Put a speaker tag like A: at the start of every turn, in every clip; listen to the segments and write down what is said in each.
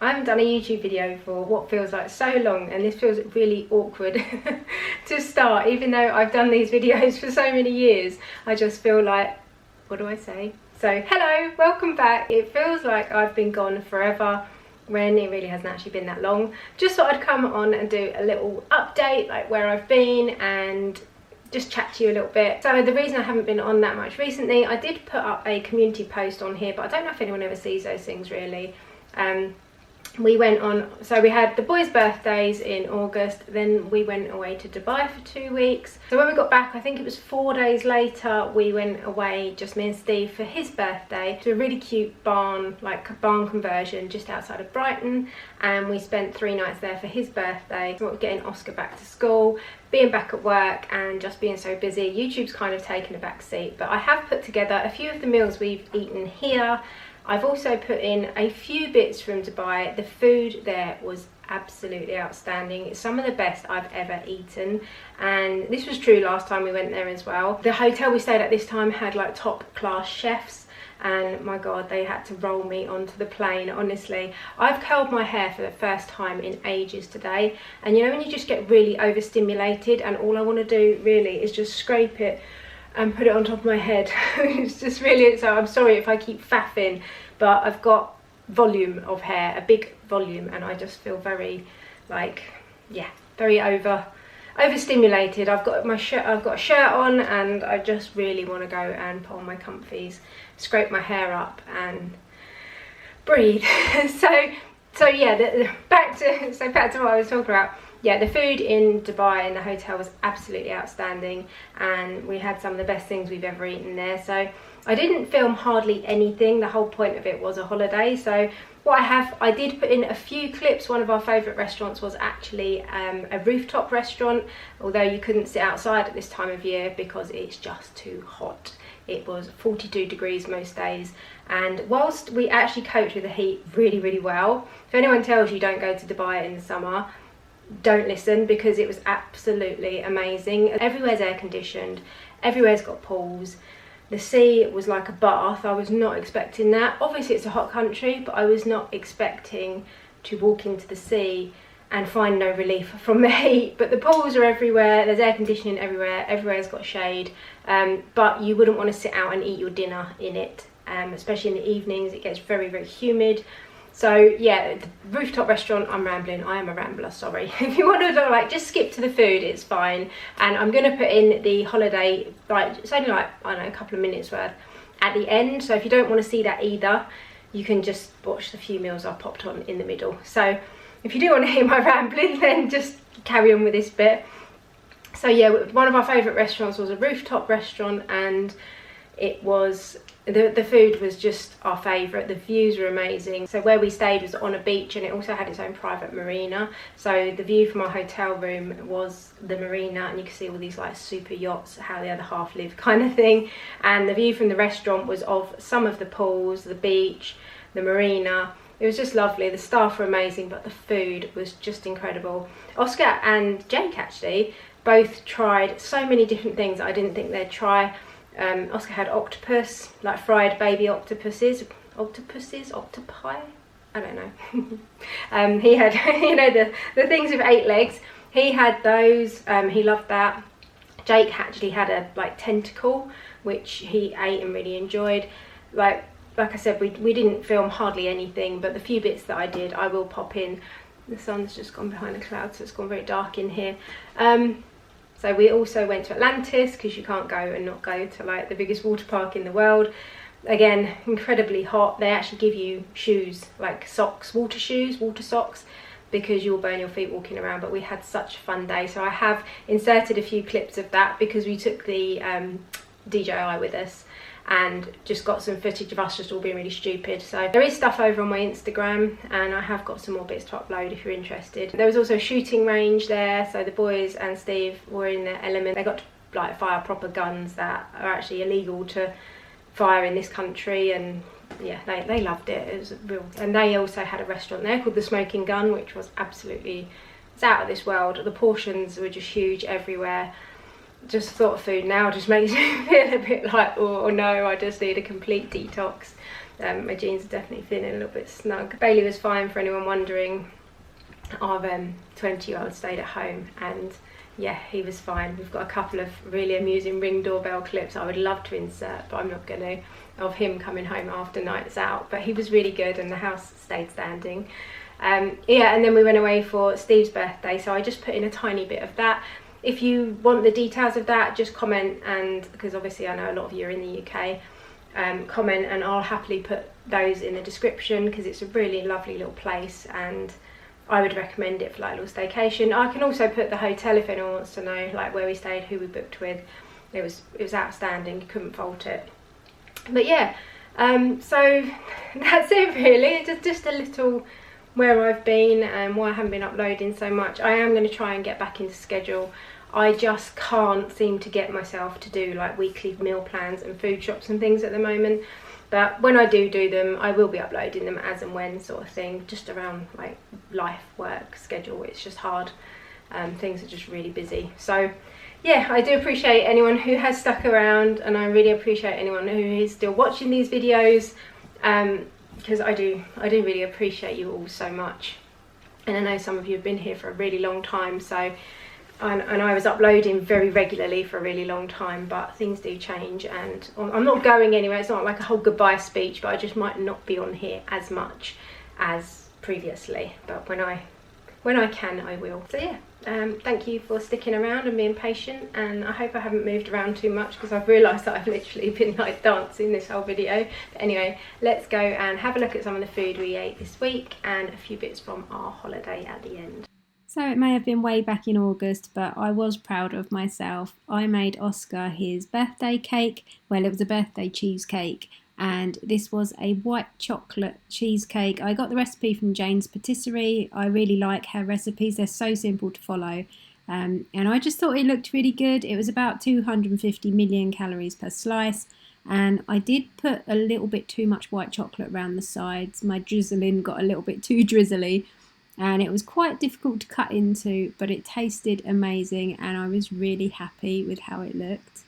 A: I haven't done a YouTube video for what feels like so long, and this feels really awkward to start, even though I've done these videos for so many years. I just feel like, what do I say? So hello, welcome back. It feels like I've been gone forever when it really hasn't actually been that long. Just thought I'd come on and do a little update, like where I've been, and just chat to you a little bit. So the reason I haven't been on that much recently, I did put up a community post on here, but I don't know if anyone ever sees those things really. We went on, so we had the boys' birthdays in August, then we went away to Dubai for 2 weeks. So when we got back, I think it was 4 days later, we went away, just me and Steve, for his birthday to a really cute barn, like a barn conversion just outside of Brighton, and we spent 3 nights there for his birthday. So getting Oscar back to school, being back at work, and just being so busy, YouTube's kind of taken a back seat. But I have put together a few of the meals we've eaten here. I've also put in a few bits from Dubai. The food there was absolutely outstanding. It's some of the best I've ever eaten, and this was true last time we went there as well. The hotel we stayed at this time had like top class chefs, and my god, they had to roll me onto the plane. Honestly, I've curled my hair for the first time in ages today, and you know when you just get really overstimulated and all I want to do really is just scrape it and put it on top of my head. It's just really, so I'm sorry if I keep faffing, but I've got volume of hair, a big volume, and I just feel very, like, yeah, very overstimulated. I've got a shirt on, and I just really want to go and put on my comfies, scrape my hair up and breathe. so yeah, back to what I was talking about. Yeah, the food in Dubai in the hotel was absolutely outstanding, and we had some of the best things we've ever eaten there. So I didn't film hardly anything. The whole point of it was a holiday. So what I did put in a few clips. One of our favourite restaurants was actually a rooftop restaurant, although you couldn't sit outside at this time of year because it's just too hot. It was 42 degrees most days, and whilst we actually coped with the heat really, really well, if anyone tells you don't go to Dubai in the summer, don't listen, because it was absolutely amazing. Everywhere's air conditioned, everywhere's got pools. The sea was like a bath. I was not expecting that. Obviously it's a hot country, but I was not expecting to walk into the sea and find no relief from the heat. But the pools are everywhere, there's air conditioning everywhere, everywhere's got shade, but you wouldn't want to sit out and eat your dinner in it, especially in the evenings. It gets very, very humid. So yeah, the rooftop restaurant, I'm rambling, I am a rambler, sorry. If you want to like just skip to the food, it's fine. And I'm going to put in the holiday, like it's only like, I don't know, a couple of minutes worth at the end. So if you don't want to see that either, you can just watch the few meals I've popped on in the middle. So if you do want to hear my rambling, then just carry on with this bit. So yeah, one of our favourite restaurants was a rooftop restaurant, and it was, the food was just our favourite. The views were amazing. So where we stayed was on a beach, and it also had its own private marina. So the view from our hotel room was the marina, and you could see all these like super yachts, how the other half live kind of thing. And the view from the restaurant was of some of the pools, the beach, the marina. It was just lovely. The staff were amazing, but the food was just incredible. Oscar and Jake actually both tried so many different things that I didn't think they'd try. Oscar had octopus, like fried baby octopi, I don't know. He had, you know, the things with 8 legs. He had those, he loved that. Jake actually had a like tentacle, which he ate and really enjoyed. Like I said, we didn't film hardly anything, but the few bits that I did, I will pop in. The sun's just gone behind the clouds, so it's gone very dark in here. So we also went to Atlantis, because you can't go and not go to like the biggest water park in the world. Again, incredibly hot. They actually give you shoes, like socks, water socks, because you'll burn your feet walking around. But we had such a fun day. So I have inserted a few clips of that, because we took the DJI with us and just got some footage of us just all being really stupid. So there is stuff over on my Instagram, and I have got some more bits to upload if you're interested. There was also a shooting range there, so the boys and Steve were in their element. They got to like fire proper guns that are actually illegal to fire in this country, and yeah, they loved it. It was real. And they also had a restaurant there called the Smoking Gun, which was absolutely, it's out of this world. The portions were just huge everywhere. Just thought of food now just makes me feel a bit like, oh no, I just need a complete detox. My jeans are definitely feeling a little bit snug. Bailey was fine, for anyone wondering. Our 20-year-old stayed at home, and yeah, he was fine. We've got a couple of really amusing Ring doorbell clips I would love to insert, but I'm not going to, of him coming home after nights out. But he was really good, and the house stayed standing. Yeah, and then we went away for Steve's birthday, so I just put in a tiny bit of that. If you want the details of that, just comment, and because obviously I know a lot of you are in the UK, comment, and I'll happily put those in the description, because it's a really lovely little place, and I would recommend it for like a little staycation. I can also put the hotel if anyone wants to know like where we stayed, who we booked with. It was outstanding, you couldn't fault it. But yeah, so that's it really. Just a little where I've been and why I haven't been uploading so much. I am going to try and get back into schedule. I just can't seem to get myself to do like weekly meal plans and food shops and things at the moment. But when I do them, I will be uploading them as and when sort of thing, just around like life, work, schedule. It's just hard. Things are just really busy. So yeah, I do appreciate anyone who has stuck around, and I really appreciate anyone who is still watching these videos, because I do really appreciate you all so much. And I know some of you have been here for a really long time, so and I was uploading very regularly for a really long time, but things do change, and I'm not going anywhere. It's not like a whole goodbye speech, but I just might not be on here as much as previously, but when I can, I will. So yeah, thank you for sticking around and being patient, and I hope I haven't moved around too much, because I've realised that I've literally been like dancing this whole video. But anyway, let's go and have a look at some of the food we ate this week and a few bits from our holiday at the end.
B: So it may have been way back in August, but I was proud of myself. I made Oscar his birthday cake. Well, it was a birthday cheesecake, and this was a white chocolate cheesecake. I got the recipe from Jane's Patisserie. I really like her recipes. They're so simple to follow. And I just thought it looked really good. It was about 250 million calories per slice. And I did put a little bit too much white chocolate around the sides. My drizzling got a little bit too drizzly, and it was quite difficult to cut into, but it tasted amazing, and I was really happy with how it looked.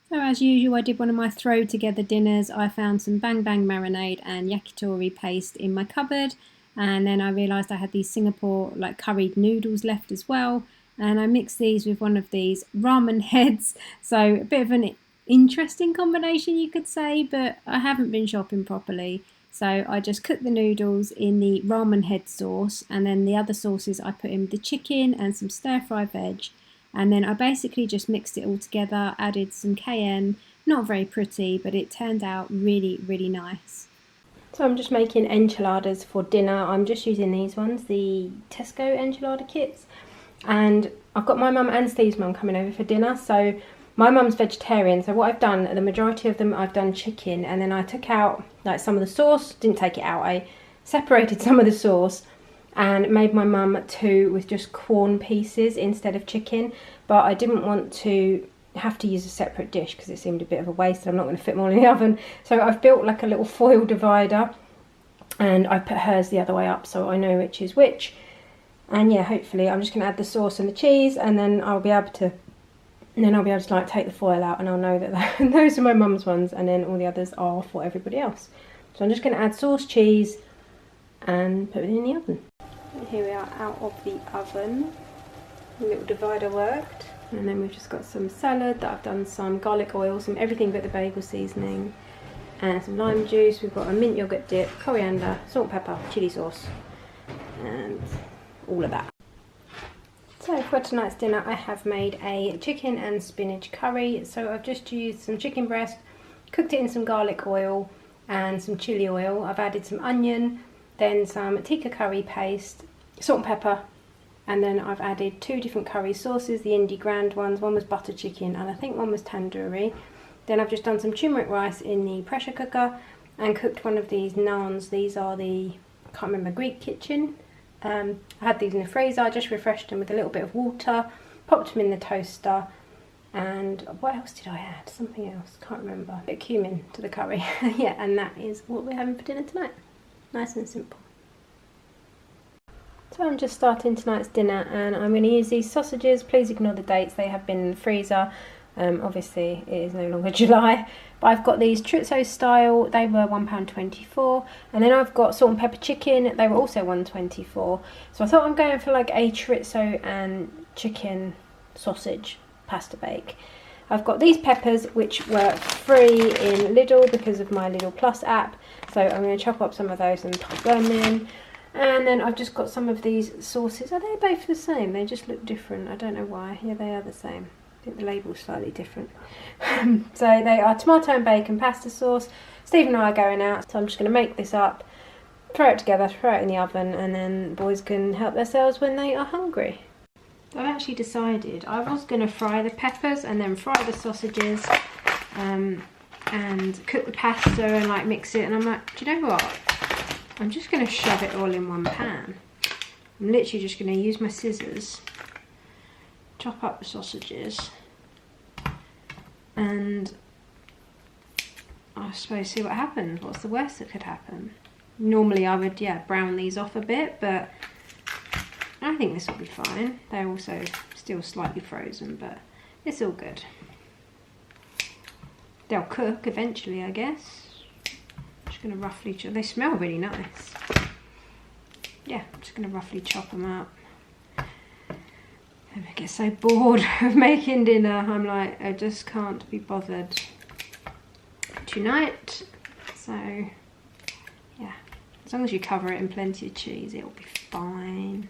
B: So as usual, I did one of my throw together dinners. I found some bang bang marinade and yakitori paste in my cupboard, and then I realised I had these Singapore like curried noodles left as well, and I mixed these with one of these ramen heads. So a bit of an interesting combination, you could say, but I haven't been shopping properly. So I just cooked the noodles in the ramen head sauce, and then the other sauces I put in with the chicken and some stir-fry veg. And then I basically just mixed it all together, added some cayenne. Not very pretty, but it turned out really, really nice.
A: So I'm just making enchiladas for dinner. I'm just using these ones, the Tesco enchilada kits. And I've got my mum and Steve's mum coming over for dinner. So my mum's vegetarian, so what I've done, the majority of them I've done chicken, and then I took out like some of the sauce, didn't take it out, I separated some of the sauce and made my mum two with just corn pieces instead of chicken. But I didn't want to have to use a separate dish because it seemed a bit of a waste. I'm not going to fit them all in the oven. So I've built like a little foil divider, and I put hers the other way up so I know which is which. And yeah, hopefully I'm just going to add the sauce and the cheese, and then I'll be able to like take the foil out, and I'll know that those are my mum's ones, and then all the others are for everybody else. So I'm just going to add sauce, cheese, and put it in the oven. And here we are out of the oven. The little divider worked. And then we've just got some salad that I've done some garlic oil, some everything but the bagel seasoning, and some lime juice. We've got a mint yogurt dip, coriander, salt, pepper, chilli sauce, and all of that. So for tonight's dinner I have made a chicken and spinach curry. So I've just used some chicken breast, cooked it in some garlic oil and some chilli oil. I've added some onion, then some tikka curry paste, salt and pepper, and then I've added two different curry sauces, the Indie Grand ones. One was butter chicken and I think one was tandoori. Then I've just done some turmeric rice in the pressure cooker and cooked one of these naans. These are the, I can't remember, Greek kitchen. I had these in the freezer. I just refreshed them with a little bit of water, popped them in the toaster, and what else did I add? Something else, can't remember. A bit of cumin to the curry. Yeah, and that is what we're having for dinner tonight. Nice and simple. So I'm just starting tonight's dinner, and I'm going to use these sausages. Please ignore the dates, they have been in the freezer. Obviously it is no longer July, but I've got these chorizo style, they were £1.24, and then I've got salt and pepper chicken, they were also £1.24. So I thought I'm going for like a chorizo and chicken sausage pasta bake. I've got these peppers which were free in Lidl because of my Lidl Plus app, so I'm going to chop up some of those and pop them in. And then I've just got some of these sauces. Are they both the same? They just look different, I don't know why. Yeah, they are the same. I think the label's slightly different. So they are tomato and bacon pasta sauce. Steve and I are going out, so I'm just going to make this up, throw it together, throw it in the oven, and then boys can help themselves when they are hungry. I've actually decided I was going to fry the peppers and then fry the sausages and cook the pasta and like mix it, and I'm like, do you know what? I'm just going to shove it all in one pan. I'm literally just going to use my scissors, chop up the sausages, and I suppose see what happens. What's the worst that could happen? Normally I would, yeah, brown these off a bit, but I think this will be fine. They're also still slightly frozen, but it's all good. They'll cook eventually, I guess. Just going to roughly chop. They smell really nice. Yeah, I'm just going to roughly chop them up. I get so bored of making dinner. I'm like, I just can't be bothered tonight. So, yeah, as long as you cover it in plenty of cheese, it'll be fine.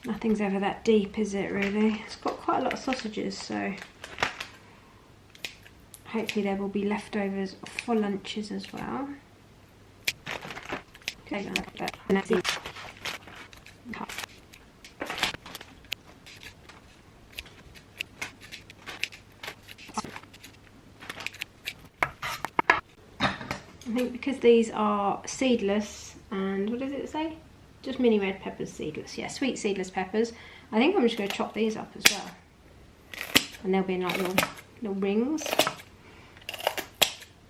A: Nothing's ever that deep, is it, really? It's got quite a lot of sausages, so hopefully there will be leftovers for lunches as well. Okay, I think because these are seedless, and what does it say? Just mini red peppers, seedless. Yeah, sweet seedless peppers. I think I'm just going to chop these up as well. And they'll be in like little rings.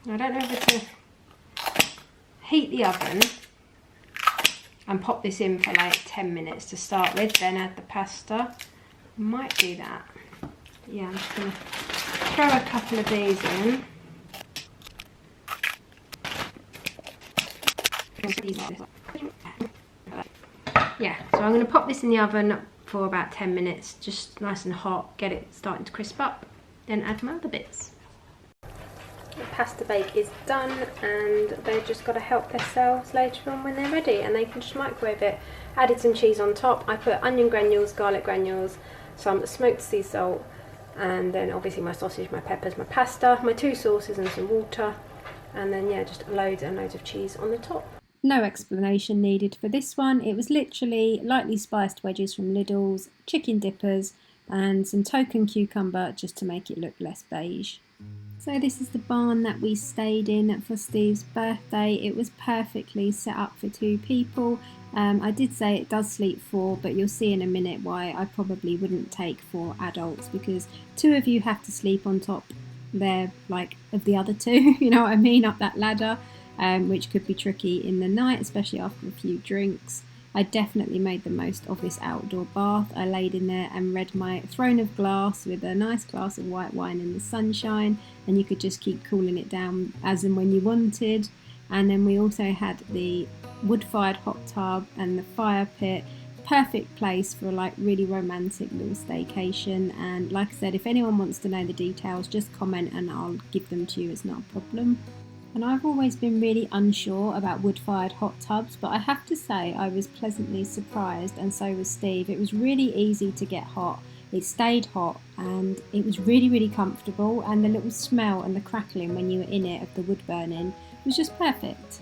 A: I don't know whether to heat the oven and pop this in for like 10 minutes to start with, then add the pasta. Might do that. But yeah, I'm just going to throw a couple of these in. Yeah, so I'm going to pop this in the oven for about 10 minutes, just nice and hot, get it starting to crisp up, then add my other bits. The pasta bake is done, and they've just got to help themselves later on when they're ready, and they can just microwave it. Added some cheese on top. I put onion granules, garlic granules, some smoked sea salt, and then obviously my sausage, my peppers, my pasta, my 2 sauces and some water, and then yeah, just loads and loads of cheese on the top.
B: No explanation needed for this one. It was literally lightly spiced wedges from Lidl's, chicken dippers, and some token cucumber just to make it look less beige. So this is the barn that we stayed in for Steve's birthday. It was perfectly set up for 2 people. I did say it does sleep 4, but you'll see in a minute why I probably wouldn't take 4 adults, because 2 of you have to sleep on top there, like, of the other 2, you know what I mean, up that ladder, which could be tricky in the night, especially after a few drinks. I definitely made the most of this outdoor bath. I laid in there and read my Throne of Glass with a nice glass of white wine in the sunshine, and you could just keep cooling it down as and when you wanted. And then we also had the wood-fired hot tub and the fire pit. Perfect place for a like really romantic little staycation. And like I said, if anyone wants to know the details, just comment and I'll give them to you. It's not a problem. And I've always been really unsure about wood-fired hot tubs, but I have to say I was pleasantly surprised, and so was Steve. It was really easy to get hot. It stayed hot, and it was really, really comfortable, and the little smell and the crackling when you were in it of the wood burning was just perfect.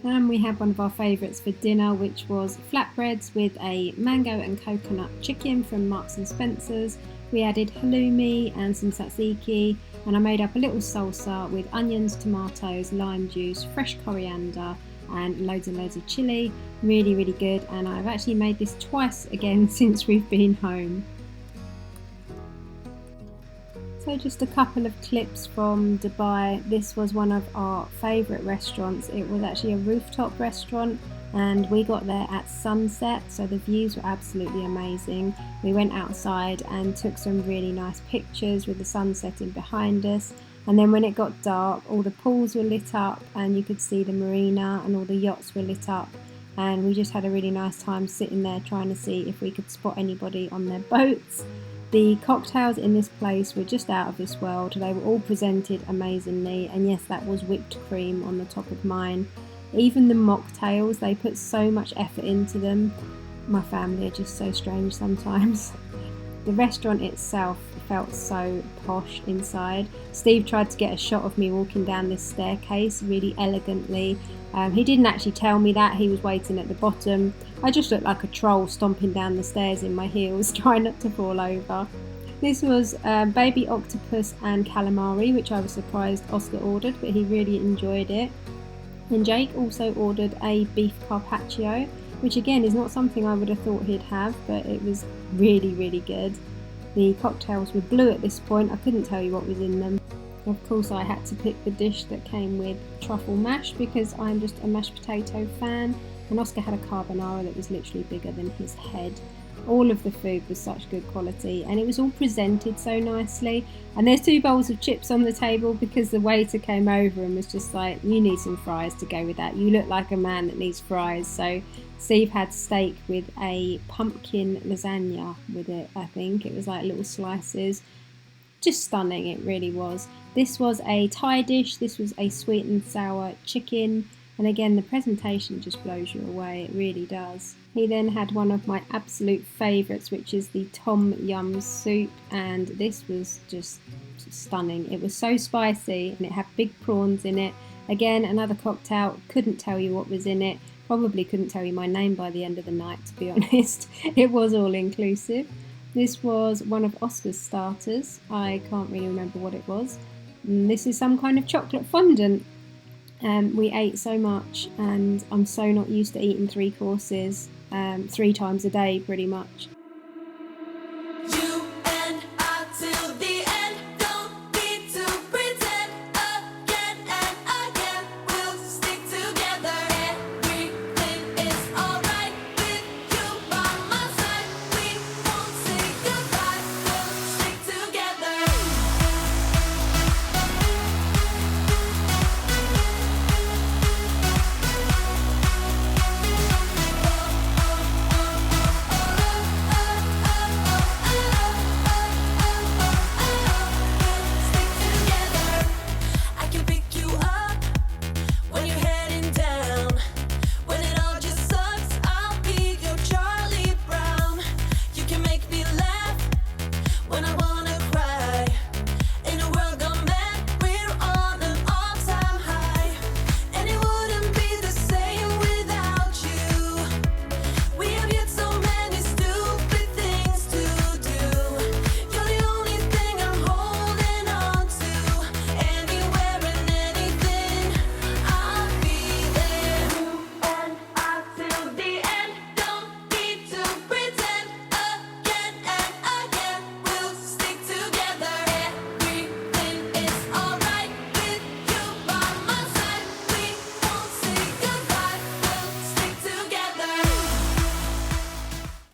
B: And we had one of our favourites for dinner, which was flatbreads with a mango and coconut chicken from Marks and Spencer's. We added halloumi and some tzatziki, and I made up a little salsa with onions, tomatoes, lime juice, fresh coriander, and loads and loads of chilli. Really, really good, and I've actually made this twice again since we've been home. So just a couple of clips from Dubai. This was one of our favourite restaurants. It was actually a rooftop restaurant, and we got there at sunset, so the views were absolutely amazing. We went outside and took some really nice pictures with the sun setting behind us, and then when it got dark, all the pools were lit up and you could see the marina and all the yachts were lit up, and we just had a really nice time sitting there trying to see if we could spot anybody on their boats. The cocktails in this place were just out of this world. They were all presented amazingly, and yes, that was whipped cream on the top of mine. Even the mocktails, they put so much effort into them. My family are just so strange sometimes. The restaurant itself felt so posh inside. Steve tried to get a shot of me walking down this staircase really elegantly. He didn't actually tell me that, he was waiting at the bottom. I just looked like a troll stomping down the stairs in my heels, trying not to fall over. This was baby octopus and calamari, which I was surprised Oscar ordered, but he really enjoyed it. And Jake also ordered a beef carpaccio, which again is not something I would have thought he'd have, but it was really, really good. The cocktails were blue at this point, I couldn't tell you what was in them. Of course I had to pick the dish that came with truffle mash because I'm just a mashed potato fan, and Oscar had a carbonara that was literally bigger than his head. All of the food was such good quality, and it was all presented so nicely. And there's 2 bowls of chips on the table because the waiter came over and was just like, you need some fries to go with that. You look like a man that needs fries. So Steve had steak with a pumpkin lasagna with it, I think. It was like little slices. Just stunning, it really was. This was a Thai dish. This was a sweet and sour chicken. And again, the presentation just blows you away, it really does. He then had one of my absolute favourites, which is the tom yum soup, and this was just stunning. It was so spicy and it had big prawns in it. Again, another cocktail, couldn't tell you what was in it. Probably couldn't tell you my name by the end of the night, to be honest. It was all inclusive. This was one of Oscar's starters. I can't really remember what it was. This is some kind of chocolate fondant. We ate so much, and I'm so not used to eating 3 courses 3 times a day pretty much.